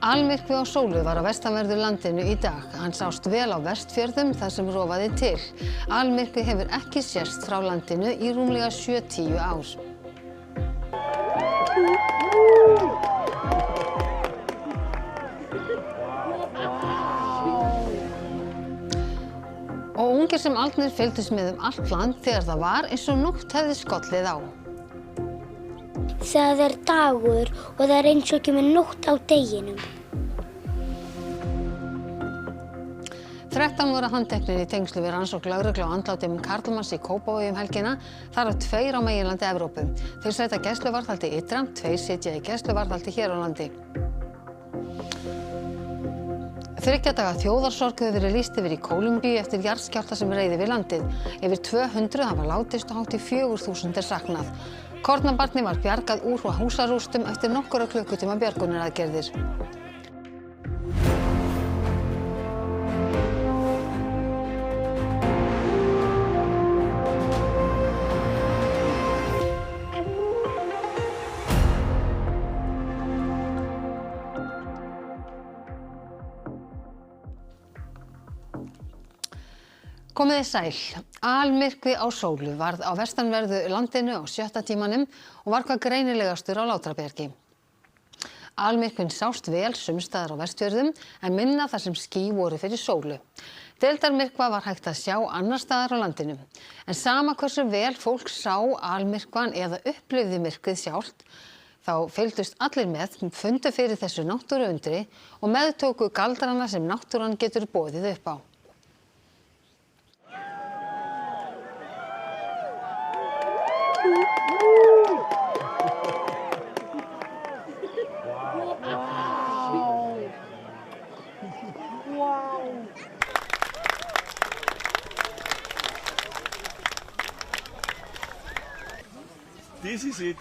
Almyrkvi á sólu var á vestanverðu landinu í dag. Hann sást vel á Vestfjörðum þar sem rofaði til. Almyrkvi hefur ekki sést frá landinu í rúmlega 70 ár. Og ungir sem aldnir fylgdust með allt land þegar það var eins og nótt hefði skollið á. Það er dagur og það er eins og kemur nótt á deginum. 13 voru handteknir í tengslu við rannsókn lögreglu á andlátum karlmanns í Kópavogi helgina, þar af 2 á meginlandi Evrópu. Þeir sæta gæsluvarðhaldi ytra, 2 sitja í gæsluvarðhaldi hér á landi. 3 daga þjóðarsorg hefur verið lýst yfir í Kólumbíu eftir jarðskjálfta sem reið yfir landið. Yfir 200 hafa látist og hátt í 4.000 er saknað. Kornabarni var bjargað úr húsarústum eftir nokkura klukkutíma björgunaraðgerðir. Komiði sæl. Almyrkvi á sólu varð á vestanverðu landinu á 6. tímanum og var hvað greinilegastur á Látrabjargi. Almyrkvinn sást vel sums staðar á Vestfjörðum en minna þar sem ský voru fyrir sólu. Deildarmyrkva var hægt að sjá annars staðar á landinu. En sama hversu vel fólk sá almyrkvann eða upplifði myrkrið sjálft, þá fylgdust allir með, fundu fyrir þessu náttúruundri og meðtóku galdrana sem náttúran getur boðið upp á. Das ist es.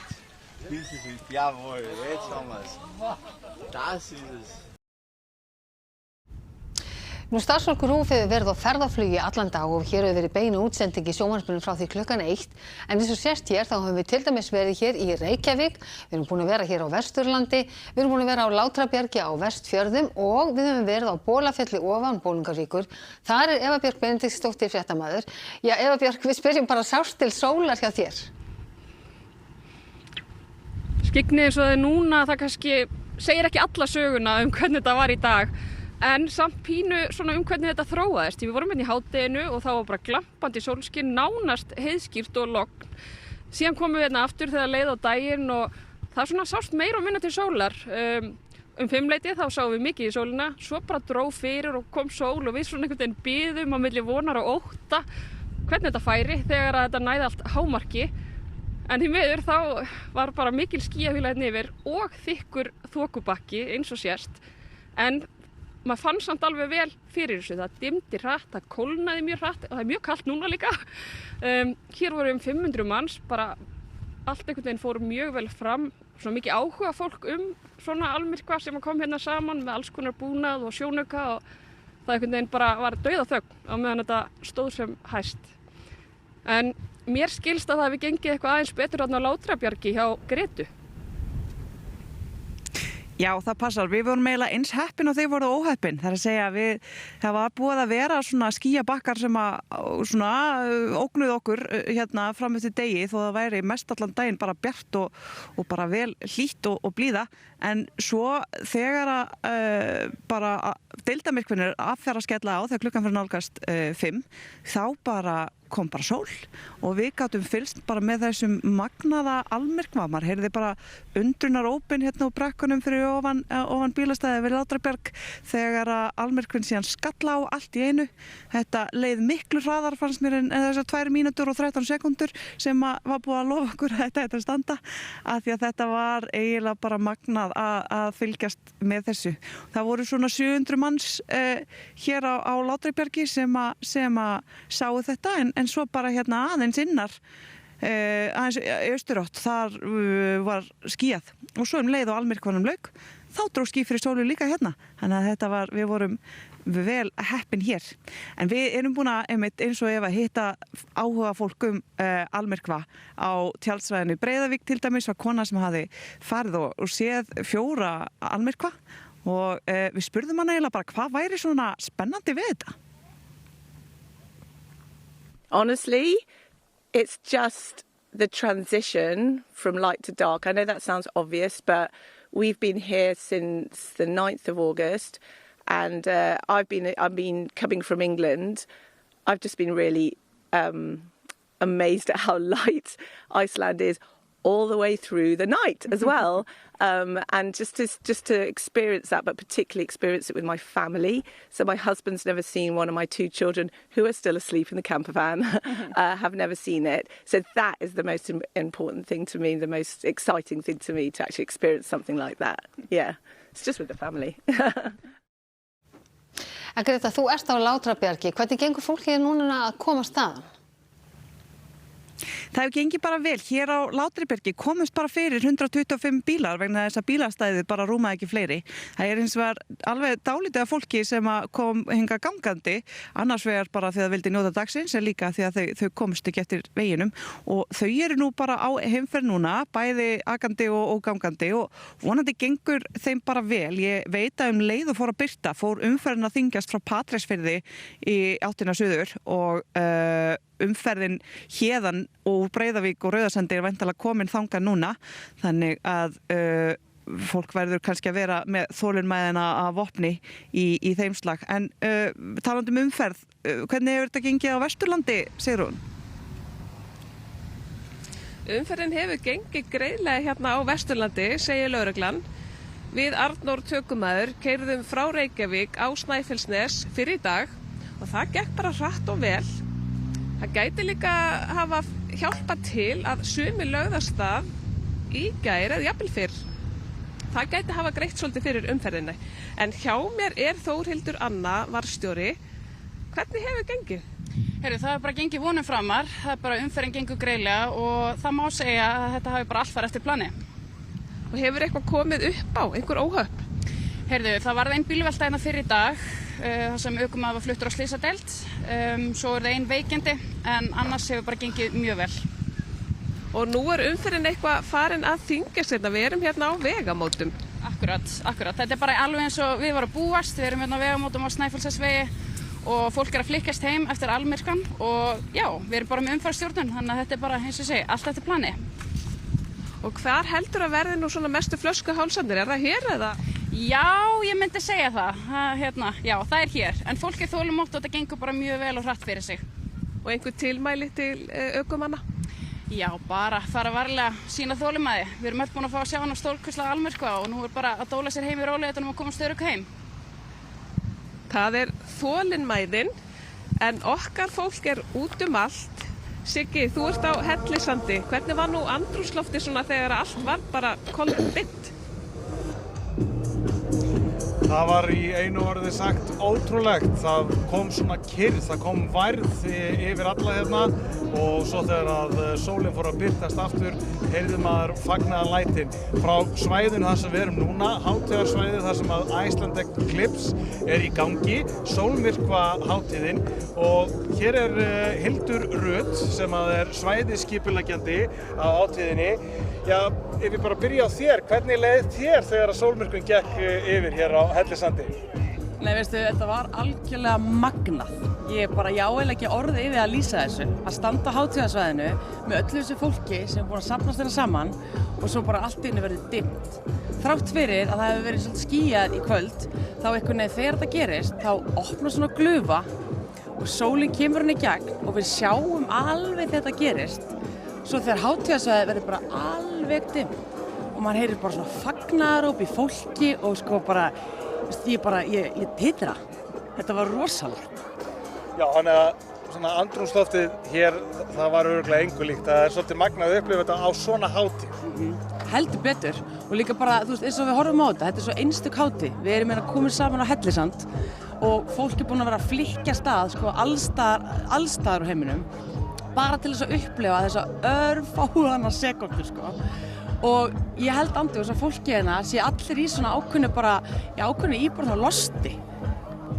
Jawohl, jetzt haben wir es. Das ist es. Starfsfólk RÚV hefur verið á ferðaflugi allan dag og hér hefur verið beinu útsending í sjónvarpinu frá því klukkan 1. En eins og sést hér þá höfum við til dæmis verið hér í Reykjavík, við erum búin að vera hér á Vesturlandi, við erum búin að vera á Látrabjargi á Vestfjörðum og við höfum verið á Bolafjalli ofan Bolungarvíkur. Þar er Eva Björk Benediktsdóttir fréttamaður. Já, Eva Björk, við spyrjum bara, sást til sólar hjá þér? Skyggni eins og það er núna, það kannski segir ekki alla söguna hvernig þetta var í dag. En samt pínu svona hvernig þetta þróaðist. Við vorum hérna í hádeginu og þá var bara glampandi sólskin, nánast heiðskýrt og logn. Síðan komum við hérna aftur þegar leið á daginn og það svona sást meira og minna til sólar. 5-leytið þá sáum við mikið í sólina, svo bara dró fyrir og kom sól og við svona einhvern veginn biðum á milli vonar og ótta hvernig þetta færi þegar þetta næði allt hámarki. En því miður þá var bara mikil skýjahula hérna yfir og þykkur þokubakki eins og sést. En maður fann samt alveg vel fyrir þessu, það dimmdi hratt, það kólnaði mjög hratt og það er mjög kalt núna líka. Hér voru 500 manns, bara allt einhvern veginn fór mjög vel fram, svona mikið áhuga fólk svona almyrkva sem kom hérna saman með alls konar búnað og sjónauka og það einhvern veginn bara var dauðaþögn á meðan þetta stóð sem hæst. En mér skilst að það hefði gengið eitthvað aðeins betur á Látrabjargi hjá Gretu. Já, það passar. Við vorum eiginlega eins heppin og þeir voru óheppin. Það er að segja það var búið að vera svona skýjabakkar sem svona ógnuðu okkur hérna fram eftir degi þó það væri mest allan daginn bara bjart og bara vel hlýtt og blíða. En svo þegar bara deildarmyrkvinn fer að skella á þegar klukkan fyrir nálgast 5, þá kom bara sól og við gátum fylgst bara með þessum magnaða almyrkva. Maður heyrði bara undrunarópin hérna á brekkunum fyrir ofan bílastæði við Látrabjarg þegar almyrkvinn síðan skalla á allt í einu. Þetta leið miklu hraðar fannst mér en þessar 2 mínútur og 13 sekúndur sem var búið að lofa okkur að þetta ætti að standa, af því að þetta var eiginlega bara magnað að fylgjast með þessu. Það voru svona 700 manns hér á Látrabjargi sem sáu þetta en svo bara hérna aðeins innar aðeins í Austurátt, þar var skýjað og svo leið á almyrkvanum lauk, þá dró ský fyrir sólu líka hérna. Þannig að við vorum vel heppin hér. En við erum búin að eins og Eva hitta áhuga fólk almyrkva á tjaldsvæðinu Breiðavík til dæmis var kona sem hafði farið og séð 4 almyrkva og við spurðum hana eiginlega bara hvað væri svona spennandi við þetta? Honestly, it's just the transition from light to dark. I know that sounds obvious, but we've been here since the 9th of August, and I've been coming from England. I've just been really amazed at how light Iceland is all the way through the night as well. And just to experience that, but particularly experience it with my family. So my husband's never seen one of my 2 children, who are still asleep in the camper van, have never seen it. So that is the most important thing to me, the most exciting thing to me, to actually experience something like that. Yeah, it's just with the family. Greta, þú ert á Látrabjargi. Hvernig gengur fólkið núna að komast þaðan? Það hefur gengið bara vel. Hér á Látrabjargi komust bara fyrir 125 bílar vegna þess að bílastæðið bara rúmaði ekki fleiri. Það hins vegar alveg dálítið af fólki sem kom hingað gangandi, annars vegar bara því að vildi njóta dagsins en líka því að þau komust ekki eftir veginum og þau eru nú bara á heimferð núna, bæði akandi og gangandi og vonandi gengur þeim bara vel. Ég veit að leið og fór að birta, fór umferðin að þyngjast frá Patreksfirði í áttina suður og umferðin héðan og Breiðavík og Rauðasendi er væntanlega komin þangað núna, þannig að fólk verður kannski að vera með þolinmæðina að vopni í þeim slag. En talandi umferð, hvernig hefur þetta gengið á Vesturlandi, Sigrún? Umferðin hefur gengið greiðlega hérna á Vesturlandi, segir lögreglan. Við Arnór tökumaður keyrðum frá Reykjavík á Snæfellsnes fyrir í dag og það gekk bara hratt og vel. Það gæti líka hafa hjálpað til að sumi lögðastað í gær eða jafnvel fyrr. Það gæti hafa greitt svolítið fyrir umferðinni. En hjá mér er Þórhildur Anna, varðstjóri. Hvernig hefur gengið? Heyrðu, það er bara gengið vonum framar. Það er bara umferðin gengur greiðlega og það má segja að þetta hafi bara allt farið eftir plani. Og hefur eitthvað komið upp á, einhver óhöpp? Heyrðu, það varð ein bílvelta hérna fyrir í dag. Það sem ökumaður var fluttur á slysadeild. Svo er það ein veikindi en annars hefur bara gengið mjög vel. Og nú er umferðin eitthvað farin að þyngjast hérna. Við erum hérna á vegamótum. Akkurat. Þetta er bara alveg eins og við varum að búast. Við erum hérna á vegamótum á Snæfellsnesvegi og fólk er að flykkjast heim eftir almyrkvann og já, við erum bara með umferðarstjórnun, þannig að þetta er bara, eins og segi, allt eftir plani. Og hvar heldur að verði nú svona mestu flöskuhálsanir? Er það hér eða? Já, ég myndi segja það. Já, það er hér. En fólk er þolinmótt og þetta gengur bara mjög vel og hratt fyrir sig. Og einhver tilmæli til ökumanna? Já, bara fara varlega, sýna þolinmæði. Við erum öll búin að fá að sjá hann á stórkostlega almyrkva og nú er bara að dóla sér heim í rólegheitunum og komast örugg heim. Það er þolinmæðin, en okkar fólk er út um allt. Siggi, þú ert á Hellisandi. Hvernig var nú andrúmsloftið svona þegar allt var bara kolditt? Það var í einu orði sagt ótrúlegt. Það kom svona kyrrð, það kom værð yfir alla hérna og svo þegar að sólin fór að birtast aftur heyrði maður fagnaðarlætin frá svæðinu þar sem við erum núna, hátíðarsvæðið þar sem að Icelandic Eclipse er í gangi, sólmyrkva hátíðin og hér er Hildur Rut sem að er svæðisskipuleggjandi á hátíðinni. Já, ef ég bara byrja á þér, hvernig leið þér þegar að sólmyrkvinn gekk yfir hér á Hellisandi? Nei, veistu, þetta var algjörlega magnað. Ég eiginlega ekki orðið yfir að lýsa þessu. Að standa á hátíðarsvæðinu með öllu þessu fólki sem er búin að safnast þeirra saman og svo bara allt í einu verið dimmt. Þrátt fyrir að það hefur verið svolítið skýjað í kvöld, þá einhvern veginn þegar þetta gerist, þá opnar svona glufa og sólin kemur henni í gegn og við sjáum alveg þetta gerist. Svo þegar hátíðarsvæðið verður bara alveg dimmt og maður heyrir bara svona fagnaðaróp í fólki og sko bara, ég titra. Þetta var rosalegt. Já, þannig að svona andrúmsloftið hér, það var örugglega engu líkt. Það er svolítið magnað að upplifa þetta á svona hátíð. Heldur betur og líka bara, þú veist, eins og við horfum á þetta er svo einstök hátíð. Við erum komin saman á Hellisand og fólk er búin að vera að flykkja stað, sko, allstaðar á heiminum, bara til þess að upplifa þessa örfáana sekúndur, sko. Og ég held andið þess að fólki hérna sé allir í svona ákveðnu íbúrna losti.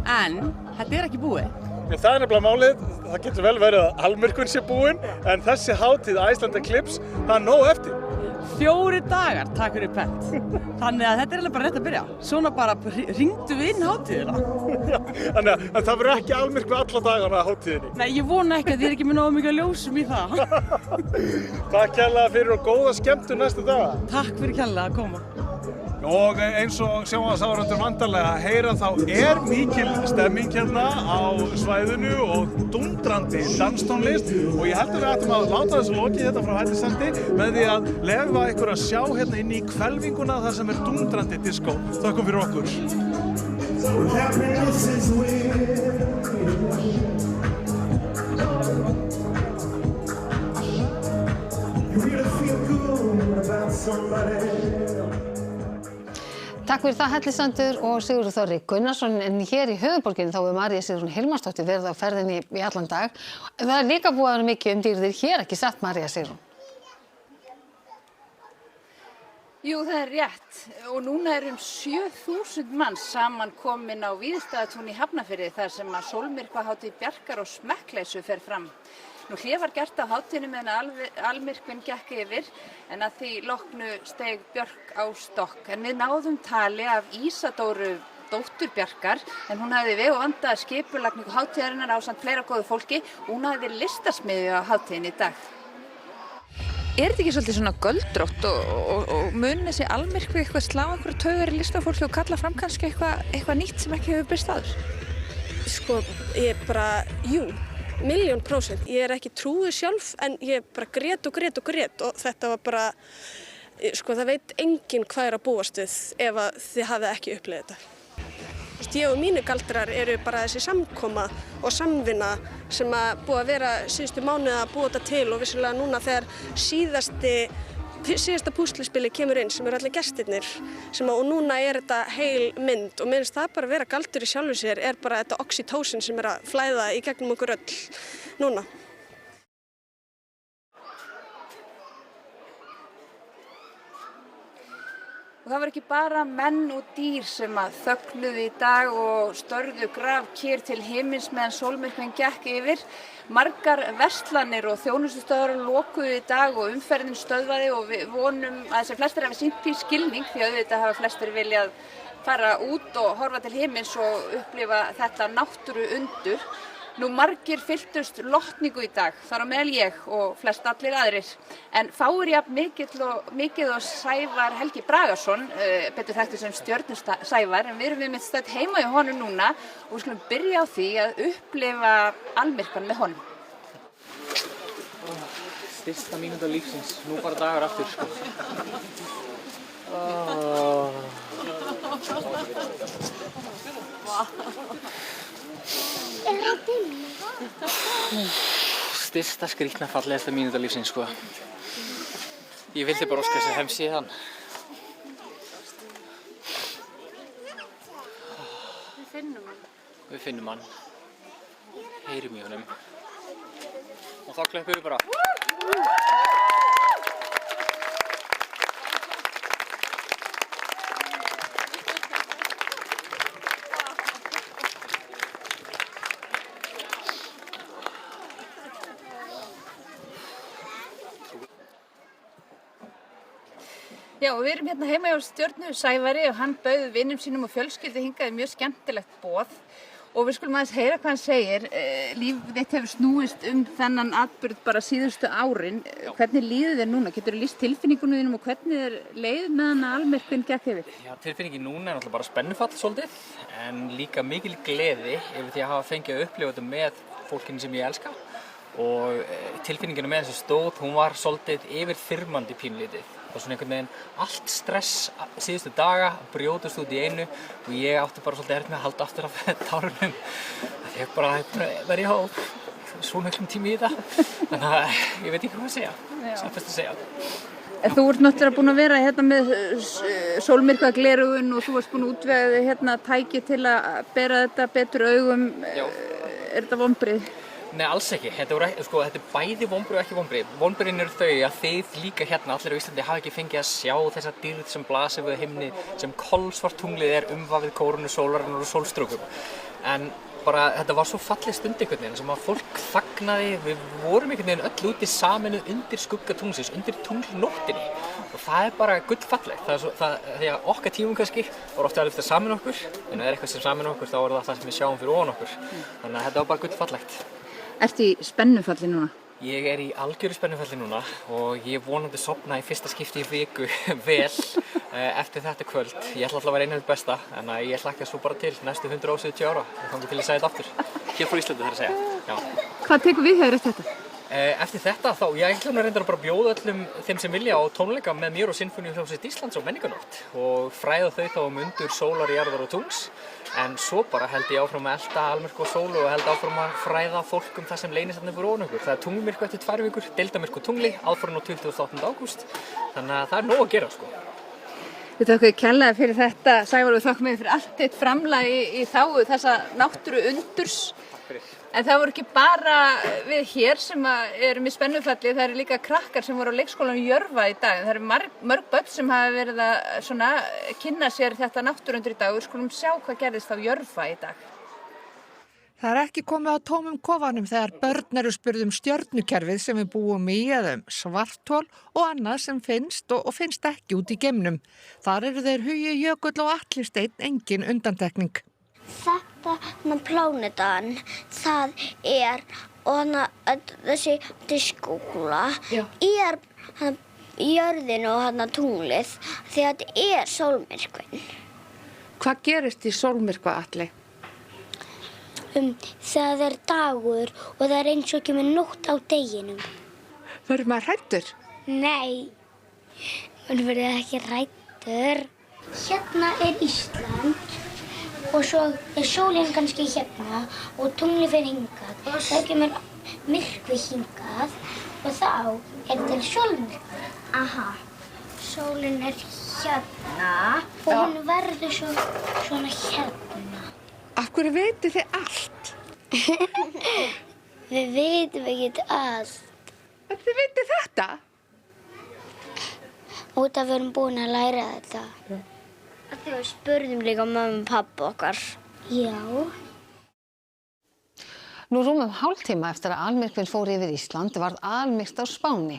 En þetta er ekki búið. Það er nefnilega málið, það getur vel verið að almyrkvinn sé búinn, en þessi hátíð Icelandic Eclipse, það er nóg eftir. 4 dagar, takk fyrir pent. Þannig að þetta alveg bara rétt að byrja. Svona bara hringdu við inn hátíðina. Þannig að það verður ekki almyrkvi alla dagana á hátíðinni. Nei, ég vona ekki að þið ekki með nógu mikið ljósum í það. Takk kærlega fyrir og góða skemmtun næstu daga. Takk fyrir kærlega að koma. Og eins og sjónvarpsáhorfendur vantarlega heyra þá mikil stemming hérna á svæðinu og dundrandi danstónlist og ég held að við ættum að láta þessu lokið hérna frá Hellissandi með því að leyfa ykkur að sjá hérna inn í hvelfinguna þar sem dundrandi diskó. Þökkum fyrir okkur. Takk fyrir það Hellisandur og Sigurður Þorri Gunnarsson, en hér í höfuðborginni þá er María Sigrún Hilmarsdóttir verið á ferðinni í allan dag. Það er líka búið að vera mikið dýrðir hér, ekki satt María Sigrún? Jú, það er rétt og núna 7.000 manns saman komin á Víðistaðatún í Hafnarfirði þar sem að sólmyrkvahátíð Bjarkar og smekkleysu fer fram. Nú hlé var gert á hátíðinni meðan almyrkvinn gekk yfir en að því loknu steig Björk á stokk. En við náðum tali af Ísadóru dóttur Bjarkar en hún hafði veg og vanda skipulagningu hátíðarinnar ásamt fleira góðu fólki og hún hafði listasmiðju á hátíðinni í dag. Er þetta ekki svolítið svona göldrótt og mun þessi almyrkvi eitthvað slá einhverju taugar í listafólki og kalla fram kannski eitthvað nýtt sem ekki hefur birst áður? Sko, ég bara, jú. 1.000.000%. Ég er ekki trúið sjálf en ég bara grét og þetta var bara, sko það veit enginn hvað er að búast við ef að þið hafið ekki upplifað þetta. Ég og mínu galdrar eru bara þessi samkoma og samvinna sem að búið að vera síðustu mánuði að búa þetta til og vissulega núna þegar síðasta púsluspili kemur inn sem eru allir gestirnir og núna er þetta heil mynd og minnst það bara að vera galdur í sjálfu sér er bara þetta oxytocin sem er að flæða í gegnum okkur öll núna. Og það var ekki bara menn og dýr sem að þögnuðu í dag og störðu grafkyrr til himins meðan sólmyrkvinn gekk yfir. Margar verslanir og þjónustustöðvar lokuðu í dag og umferðin stöðvaði og við vonum að þessi flestir hafi sýnt því skilning því að auðvitað hafa flestir viljað fara út og horfa til himins og upplifa þetta náttúru undur. Nú margir fylltust lotningu í dag, þar á meðal ég og flest allir aðrir. En fáir jafn mikið og Sævar Helgi Bragason, betur þekktur sem Stjörnu-Sævar, en við erum við stödd heima hjá honum núna og við skulum byrja á því að upplifa almyrkvann með honum. Styrsta mínúta lífsins, nú bara dagar aftur, sko. Styrsta skrýtna fallegasta mínúta lífsins, sko. Ég vildi bara óska þess að heim síðan. Við finnum hann. Heyrum í honum. Og þá klöppum við bara. Já, og við erum hérna heima hjá Stjörnu-Sævari og hann bauð vinum sínum og fjölskyldu hingað mjög skemmtilegt boð og við skulum aðeins heyra hvað hann segir. Líf þitt hefur snúist þennan atburð bara síðustu árin. Hvernig líður þér núna? Getur þú lýst tilfinningunum þínum og hvernig þér leið meðan að almyrkvinn gekk yfir? Já, tilfinningin núna er náttúrulega bara spennufall svolítið en líka mikil gleði yfir því að hafa fengið að upplifa þetta með fólkinu sem ég elska og tilfinninginu með þessu stóð, hún var svolítið yfirþyrmandi pínlítið. Og svona einhvern veginn allt stress síðustu daga brjótast út í einu og ég átti bara svolítið erfitt með að halda aftur af tárunum. Ég bara verið á svo miklum tími í þetta. Þannig að ég veit ekki hvað að segja. Samt best að segja. En þú ert náttúrulega búin að vera hérna með sólmyrkvagleraugun og þú varst búin að útvega hérna tæki til að bera þetta betur augum. Já. Er þetta vonbrigði? Nei, alls ekki. Þetta er bæði vonbrigði og ekki vonbrigði. Vonbrigðin eru þau að þið líka hérna allir á Íslandi hafa ekki fengið að sjá þessa dýrð sem blasir við himni sem kolsvart tunglið er umvafið kórunu sólarinnar og sólströkum. En þetta var svo falleg stund einhvern veginn sem að fólk þagnaði, við vorum einhvern veginn öll úti saminuð undir skugga tunglsins, undir tunglnóttinni og það bara gullfallegt. Því að okkar tímum kannski var ofta að samin okkur, en ef eitthvað sem samin okkur þá það sem við sjáum fyrir ofan okkur. Þannig að þetta var bara gullfallegt. Ertu í spennufalli núna? Ég í algjöru spennufalli núna og ég vonandi sofna í fyrsta skipti í viku vel eftir þetta kvöld. Ég ætla alltaf að vera einu besta, en ég hlakka svo bara til næstu 170 ára. Ég kom til að segja þetta aftur. Hér frá Íslandi þarf að segja. Já. Hvað tekur við þegar eftir þetta? Eftir þetta þá, ég ætla reyndar að bara bjóða öllum þeim sem vilja á tónleika með mér og Sinfóníuhljómsveit Íslands á Menningarnótt og fræða þau þá undur sólar, jarðar og tungls. En svo bara held ég áfram að elta almyrkva og sólu og held áfram að fræða fólk það sem leynist þarna fyrir ofan okkur. Það tunglmyrkvi eftir 2 vikur, deildarmyrkvi og tungli, aðfarinn á 28. ágúst. Þannig að það nóg að gera sko. Við þakkum kærlega fyrir þetta, Sævar, við þakkum fyrir allt þitt framlag í þágu þessa náttúru undurs. En það voru ekki bara við hér sem erum í spennufalli, það eru líka krakkar sem voru á leikskólanum Jörfa í dag. Það eru mörg börn sem hafa verið að kynna sér þetta náttúrundur í dag. Við skulum sjá hvað gerðist á Jörfa í dag. Það ekki komið á tómum kofanum þegar börn eru spurð stjörnukerfið sem við búum í eða svarthol og annað sem finnst og finnst ekki út í geimnum. Þar eru þeir Hugi, Jökull og Atli Steinn engin undantekning. Þetta plánetan, það og þessi diskókúla jörðin og tunglið því að þetta sólmyrkvinn. Hvað gerist í sólmyrkva, Atli? Það dagur og það eins og kemur nótt á deginum. Verður maður hræddur? Nei, maður verður ekki hræddur. Hérna Ísland. Og svo sólinn kannski hérna og tunglið fyrir hingað. Það kemur myrkvi hingað og þá þetta sólmyrkvi. Aha. Sólinn hérna og hún verður svona hérna. Af hverju vitið þið allt? Við vitum ekki allt. En þið vitið þetta? Út af við erum búin að læra þetta. Þegar við spurðum líka mömmu og pabba okkar. Já. Nú rúmum hálftíma eftir að almyrkvinn fór yfir Ísland varð almyrkt á Spáni.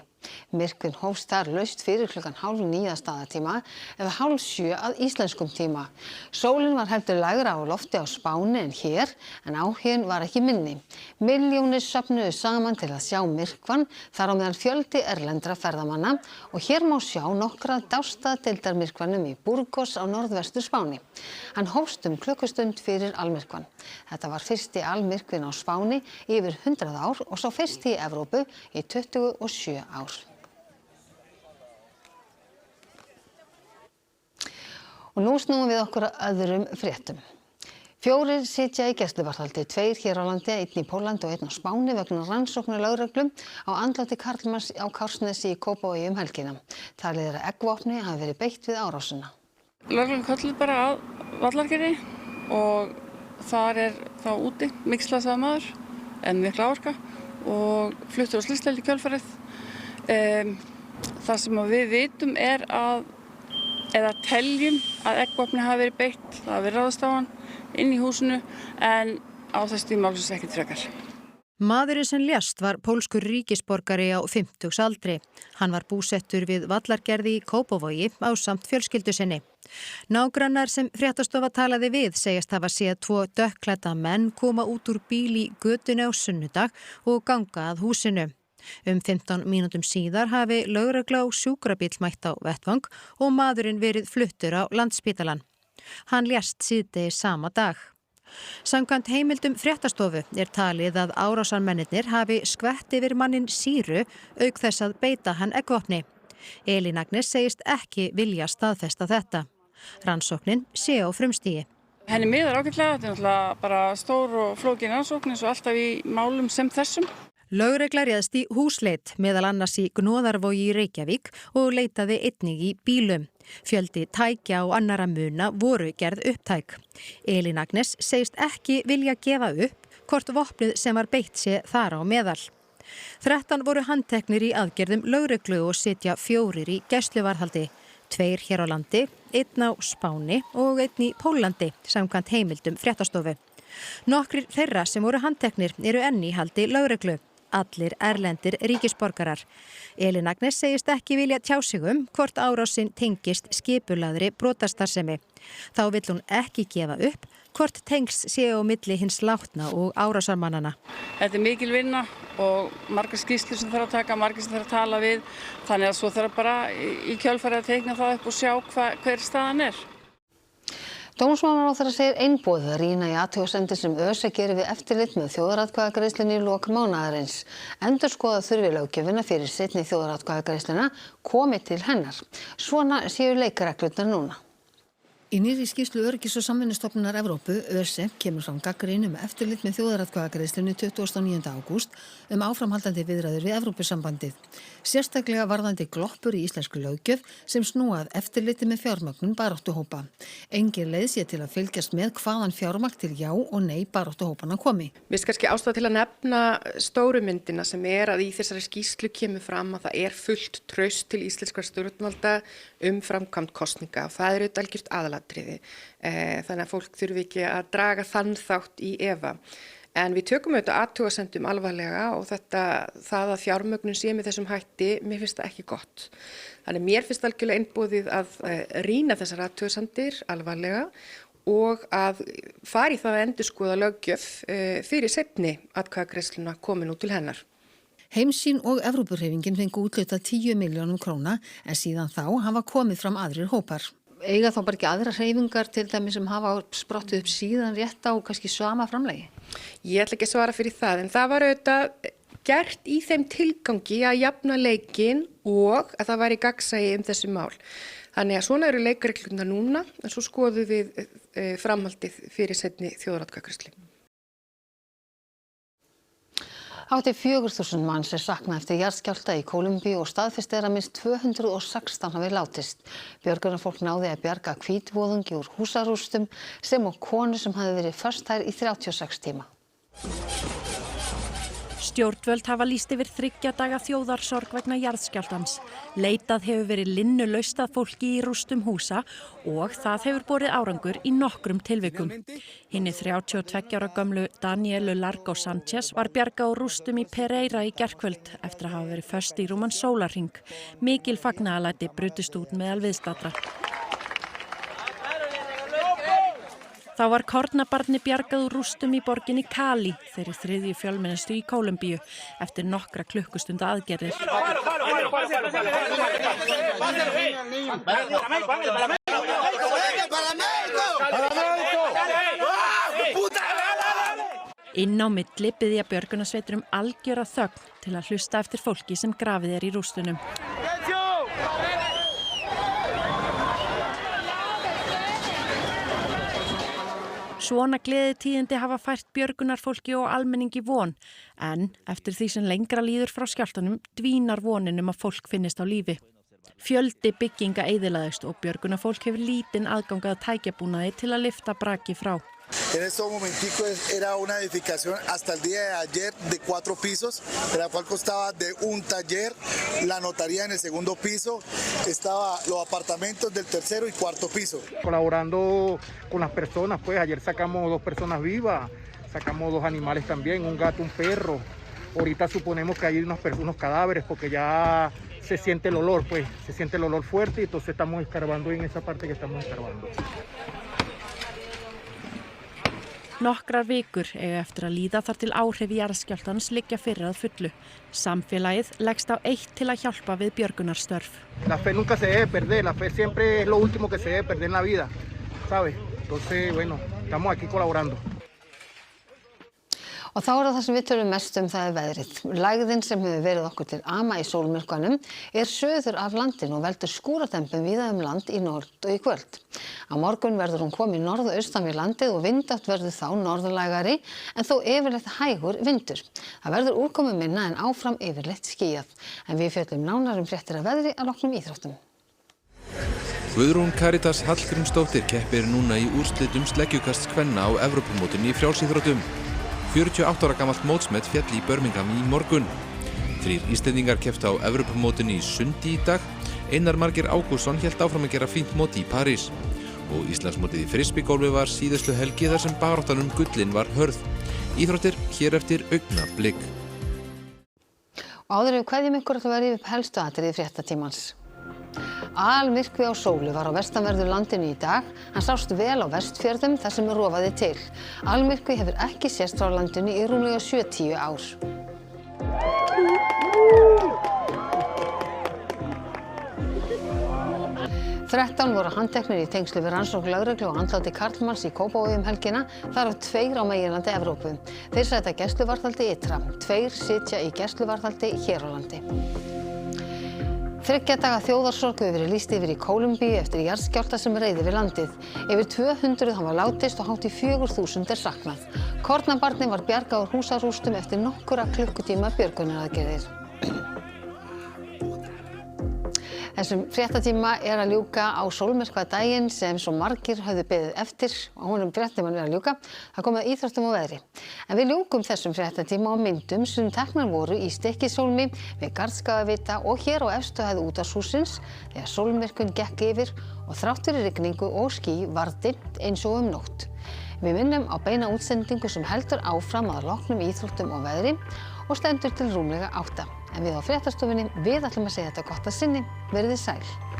Myrkvinn hófst þar laust fyrir klukkan 8:30 staðartíma eða 6:30 að íslenskum tíma. Sólin var heldur lægra á lofti á Spáni en hér, en áhuginn var ekki minni. Milljónir söfnuðu saman til að sjá myrkvann, þar á meðal fjöldi erlendra ferðamanna og hér má sjá nokkra dástadeildarmyrkvanum í Burgos á norðvestur Spáni. Hann hófst klukkustund fyrir almyrkvann. Þetta var fyrsti almyrkvinn á Spáni í yfir 100 ár og sá fyrsti í Evrópu í 27 ár. Og nú snúum við okkur að öðrum fréttum. 4 sitja í gæsluvarðhaldi, 2 hér á landi, 1 í Pólland og 1 á Spáni vegna rannsóknar lögreglu á andláti karlmanns á Kársnesi í Kópavogi helgina. Talið að eggvopni hafi verið beitt við árásina. Lögreglan kölluð bara að Vallargerði og þar þá úti mixlasaður maður en mikla áverka og fluttur á slysdeild í kjölfarið. Það sem við vitum eða teljum að eggvopni hafi verið beitt, það hafi verið ráðist á hann inn í húsinu en á þess tíma málsins ekkert frekar. Maðurinn sem lést var pólskur ríkisborgari á 50 aldri. Hann var búsettur við Vallargerði í Kópavogi ásamt fjölskyldu sinni. Nágrannar sem fréttastofa talaði við segjast hafa séð 2 dökkklædda menn koma út úr bíl í götunni á sunnudag og ganga að húsinu. 15 mínútum síðar hafi lögregla og sjúkrabíll mætt á vettvang og maðurinn verið fluttur á Landspítalann. Hann lést síðdegis sama dag. Samkvæmt heimildum fréttastofu talið að árásarmennirnir hafi skvett yfir manninn sýru auk þess að beita hann eggvopni. Elín Agnes segist ekki vilja staðfesta þetta. Rannsóknin sé á frumstigi. Henni miðar ágætlega, þetta náttúrulega bara stór og flókin rannsókn eins og alltaf í málum sem þessum. Lögregla réðst í húsleit, meðal annars í Gnóðarvogi í Reykjavík og leitaði einnig í bílum. Fjöldi tækja og annarra muna voru gerð upptæk. Elín Agnes segist ekki vilja gefa upp hvort vopnið sem var beitt sé þar á meðal. 13 voru handteknir í aðgerðum lögreglu og sitja 4 í gæsluvarðhaldi. 2 hér á landi, 1 á Spáni og 1 í Pólandi, samkvæmt heimildum fréttastofu. Nokkrir þeirra sem voru handteknir eru enn í haldi lögreglu. Allir erlendir ríkisborgarar. Elín Agnes segist ekki vilja tjá sig hvort árásin tengist skipulagðri brotastarfsemi. Þá vill hún ekki gefa upp hvort tengs séu á milli hins látna og árásarmannana. Þetta mikil vinna og margar skýrslur sem þarf að taka, margar sem þarf að tala við. Þannig að svo þarf bara í kjölfarið að teikna það upp og sjá hver staðan er. Dómsmálaráðherra segir einboðið að rýna í athugasemdir sem ÖSE gerir við eftirlit með þjóðaratkvæðagreiðslunni í lok mánaðarins. Endurskoða þurfi löggjöfina fyrir seinni þjóðaratkvæðagreiðsluna komi til hennar. Svona séu leikreglurnar núna. Í nýrri skýrslu Öryggis- og samvinnustofnunar Evrópu, ÖSE, kemur fram gagnrýni eftirlit með þjóðaratkvæðagreiðslunni 29. ágúst áframhaldandi viðræður við Evrópusambandið. Sérstaklega varðandi gloppur í íslensku löggjöf sem snúa að eftirliti með fjármögnun baráttuhópa. Engin leið sé til að fylgjast með hvaðan fjármagn til já og nei baráttuhópanna komi. Mér finnst kannski ástæða til að nefna stóru myndina sem að í þessari skýrslu kemur fram að það fullt traust til íslenskra stjórnvalda framkvæmd kosninga og það auðvitað algjört aðalatriði. Þannig að fólk þurfi ekki að draga þann þátt í efa. En við tökum auðvitað athugasemdum alvarlega og það að fjármögnun sé með þessum hætti, mér finnst það ekki gott. Þannig mér finnst algjörlega einboðið að rýna þessar athugasemdir alvarlega og að fara í það að endurskoða löggjöf fyrir seinni atkvæðagreiðsluna komin út til hennar. Heimssýn og Evrópuhreyfingin fengu úthlutað 10 milljónum króna en síðan þá hafa komið fram aðrir hópar. Eiga þá bara ekki aðra hreyfingar til dæmis sem hafa sprottið upp síðan rétt á kannski sama framlagi? Ég ætla ekki að svara fyrir það en það var auðvitað gert í þeim tilgangi að jafna leikinn og að það væri gagnsæi þessi mál. Þannig að svona eru leikreglurnar núna en svo skoðum við framhaldið fyrir seinni þjóðaratkvæðagreiðslu. Hátt í 4.000 manns saknað eftir jarðskjálfta í Kólumbíu og staðfest að minnst 216 hafi látist. Björgunarfólk náði að bjarga hvítvoðungi úr húsarústum sem og konu sem hafi verið föst þær í 36 tíma. Stjórnvöld hafa lýst yfir 3 daga þjóðarsorg vegna jarðskjálftans. Leitað hefur verið linnulaust að fólki í rústum húsa og það hefur borið árangur í nokkrum tilvikum. Hinni 32 ára gömlu Danielu Largo Sanchez var bjargað úr rústum í Pereira í gærkvöld eftir að hafa verið föst í rúman sólarhring. Mikil fagnaðarlæti brutust út meðal viðstaddra. Þá var kornabarni bjargað úr rústum í borginni Cali, þeirri 3. fjölmennustu í Kólumbíu, eftir nokkra klukkustunda aðgerðir. Inn á milli biðja björgunarsveitur algjöra þögn til að hlusta eftir fólki sem grafið í rústunum. Svona gleðitíðindi hafa fært björgunarfólki og almenningi von, en eftir því sem lengra líður frá skjálftanum dvínar vonin að fólk finnist á lífi. Fjöldi bygginga eyðilagðist og björgunarfólk hefur lítinn aðgang að tækjabúnaði til að lyfta braki frá. En estos momenticos era una edificación hasta el día de ayer de 4 pisos, la cual constaba de un taller, la notaría en el segundo piso, estaban los apartamentos del tercero y cuarto piso. Colaborando con las personas, pues ayer sacamos 2 personas vivas, sacamos 2 animales también, un gato, un perro. Ahorita suponemos que hay unos cadáveres porque ya se siente el olor, pues se siente el olor fuerte y entonces estamos escarbando en esa parte que estamos escarbando. Nokkrar vikur eiga eftir að líða þar til áhrif jarðskjálftans liggja fyrir að fullu. Samfélagið leggst á eitt til að hjálpa við björgunarstörf. La fe nunca se debe perder, la fe siempre es lo último que se debe perder en la vida, ¿sabes? Entonces, bueno, estamos aquí colaborando. Og þá það sem við tölum mest það veðrið. Lægðin sem hefur verið okkur til ama í sólmyrkvanum suður af landinu og veldur skúradempum víða land í nótt og í kvöld. Á morgun verður hún komin norðaustan við landið og vindátt verður þá norðlægari en þó yfirleitt hægur vindur. Það verður úrkomu minna en áfram yfirleitt skýjað. En við fjöllum nánar fréttir af veðri að loknum íþróttum. Guðrún Karítas Hallgrímsdóttir keppir núna í úrslitum sleggjukast kvenna á Evrópumótinu í frjálsíþróttum. 48 ára gamalt mótsmet féll í Birmingham í morgun. 3 Íslendingar kepptu á Evrópumótinu í sundi í dag. Einar Margeir Ágústsson hélt áfram að gera fínt mót í París. og Íslandsmótið í frisbeególfi var síðustu helgi þar sem baráttan gullin var hörð. Íþróttir hér eftir augnablik. Áður en við kveðjum ykkur ætlum við að rífa upp helstu atriði fréttatímans. Almyrkvi á sólu var á vestanverðu landinu í dag. Hann sást vel á Vestfjörðum þar sem rofaði til. Almyrkvi hefur ekki sést frá landinu í rúmlega 70 ár. 13 voru handteknir í tengslu við rannsókn lögreglu og andláti karlmanns í Kópavogi helgina, þar af 2 á meginlandi Evrópu. Þeir sæta gæsluvarðhaldi ytra. 2 sitja í gæsluvarðhaldi hér á landi. 3 daga þjóðarsorg hefur verið lýst yfir í Kólumbíu eftir jarðskjálfta sem reið yfir landið. Yfir 200 hafa látist og hátt í 4.000 saknað. Kornabarni var bjargað úr húsarústum eftir nokkura klukkutíma björgunaraðgerðir. Þessum fréttatíma að ljúka á sólmyrkvadaginn sem svo margir höfðu beðið eftir og honum fréttatímann að ljúka. Það komið að íþróttum og veðri. En við ljúkum þessum fréttatíma á myndum sem teknar voru í Stykkishólmi við Garðskagavita og hér á efstu hæð útvarpshússins þegar sólmyrkvinn gekk yfir og þrátt fyrir rigningu og ský var dimmt eins og nótt. Við minnum á beina útsendingu sem heldur áfram að loknum íþróttum og veðri og stendur til rúmlega 8. En við á fréttastofunni, við ætlum að segja þetta gott að sinni. Verið þið sæl.